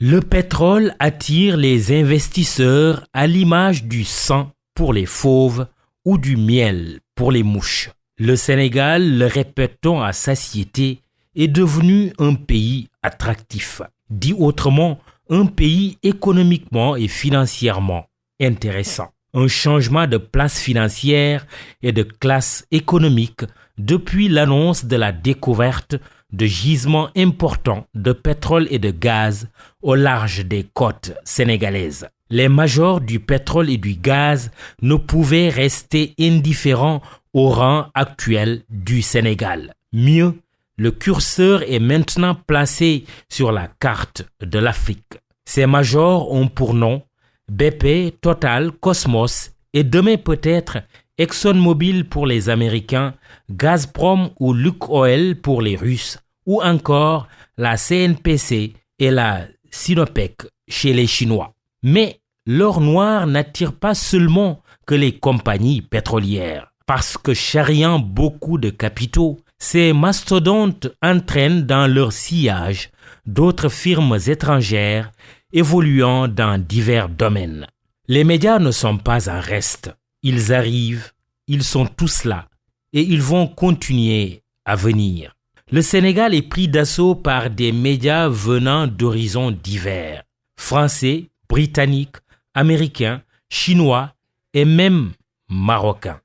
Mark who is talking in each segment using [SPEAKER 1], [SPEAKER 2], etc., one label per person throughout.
[SPEAKER 1] Le pétrole attire les investisseurs à l'image du sang pour les fauves ou du miel pour les mouches. Le Sénégal, le répète-t-on à satiété, est devenu un pays attractif. Dit autrement, un pays économiquement et financièrement intéressant. Un changement de place financière et de classe économique depuis l'annonce de la découverte de gisements importants de pétrole et de gaz au large des côtes sénégalaises. Les majors du pétrole et du gaz ne pouvaient rester indifférents au rang actuel du Sénégal. Mieux, le curseur est maintenant placé sur la carte de l'Afrique. Ces majors ont pour nom BP, Total, Cosmos et demain peut-être ExxonMobil pour les Américains, Gazprom ou Lukoil pour les Russes, ou encore la CNPC et la Sinopec chez les Chinois. Mais l'or noir n'attire pas seulement que les compagnies pétrolières, parce que charriant beaucoup de capitaux, ces mastodontes entraînent dans leur sillage d'autres firmes étrangères évoluant dans divers domaines. Les médias ne sont pas en reste. Ils arrivent, ils sont tous là et ils vont continuer à venir. Le Sénégal est pris d'assaut par des médias venant d'horizons divers. Français, britanniques, américains, chinois et même marocains.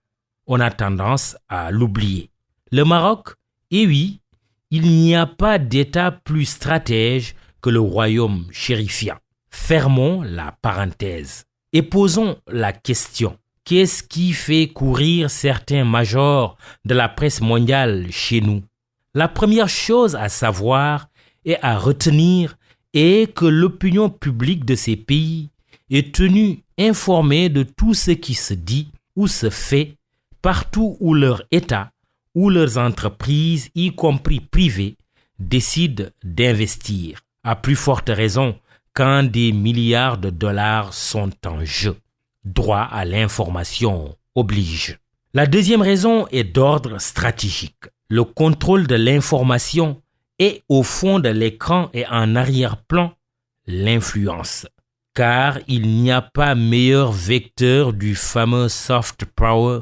[SPEAKER 1] On a tendance à l'oublier. Le Maroc, eh oui, il n'y a pas d'État plus stratège que le royaume chérifien. Fermons la parenthèse et posons la question. Qu'est-ce qui fait courir certains majors de la presse mondiale chez nous? La première chose à savoir et à retenir est que l'opinion publique de ces pays est tenue informée de tout ce qui se dit ou se fait partout où leur État ou leurs entreprises, y compris privées, décident d'investir. À plus forte raison quand des milliards de dollars sont en jeu. Droit à l'information oblige. La deuxième raison est d'ordre stratégique. Le contrôle de l'information est au fond de l'écran et en arrière-plan l'influence. Car il n'y a pas meilleur vecteur du fameux soft power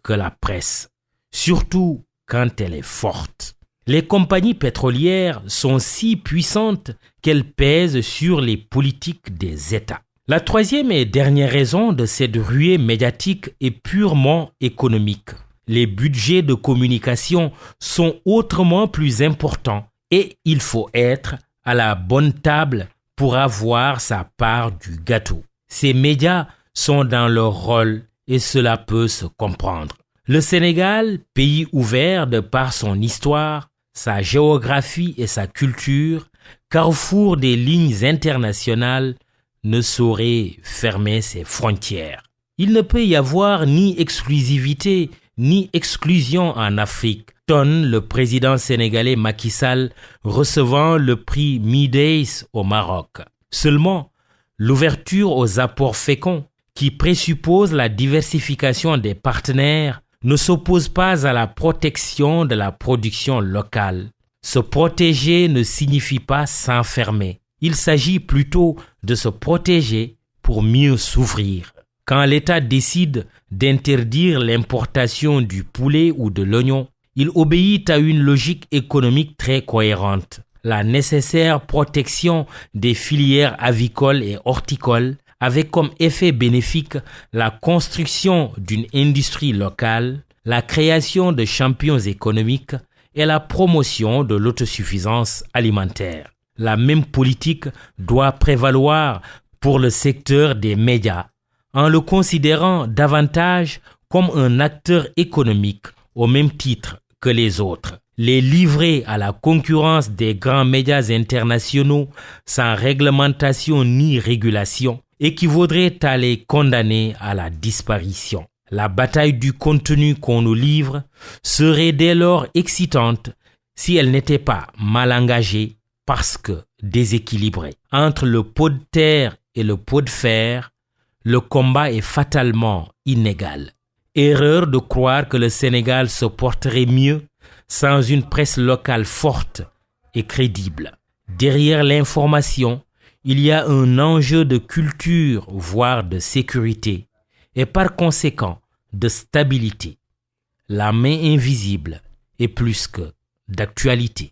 [SPEAKER 1] que la presse. Surtout quand elle est forte. Les compagnies pétrolières sont si puissantes qu'elles pèsent sur les politiques des États. La troisième et dernière raison de cette ruée médiatique est purement économique. Les budgets de communication sont autrement plus importants et il faut être à la bonne table pour avoir sa part du gâteau. Ces médias sont dans leur rôle et cela peut se comprendre. Le Sénégal, pays ouvert de par son histoire, sa géographie et sa culture, carrefour des lignes internationales, ne saurait fermer ses frontières. Il ne peut y avoir ni exclusivité ni exclusion en Afrique, tonne le président sénégalais Macky Sall recevant le prix Midays au Maroc. Seulement, l'ouverture aux apports féconds, qui présuppose la diversification des partenaires, ne s'oppose pas à la protection de la production locale. Se protéger ne signifie pas s'enfermer. Il s'agit plutôt de se protéger pour mieux s'ouvrir. Quand l'État décide d'interdire l'importation du poulet ou de l'oignon, il obéit à une logique économique très cohérente. La nécessaire protection des filières avicoles et horticoles avec comme effet bénéfique la construction d'une industrie locale, la création de champions économiques et la promotion de l'autosuffisance alimentaire. La même politique doit prévaloir pour le secteur des médias, en le considérant davantage comme un acteur économique au même titre que les autres. Les livrer à la concurrence des grands médias internationaux sans réglementation ni régulation équivaudrait à les condamner à la disparition. La bataille du contenu qu'on nous livre serait dès lors excitante si elle n'était pas mal engagée parce que déséquilibrée. Entre le pot de terre et le pot de fer, le combat est fatalement inégal. Erreur de croire que le Sénégal se porterait mieux sans une presse locale forte et crédible. Derrière l'information, il y a un enjeu de culture, voire de sécurité, et par conséquent de stabilité. La main invisible est plus que d'actualité.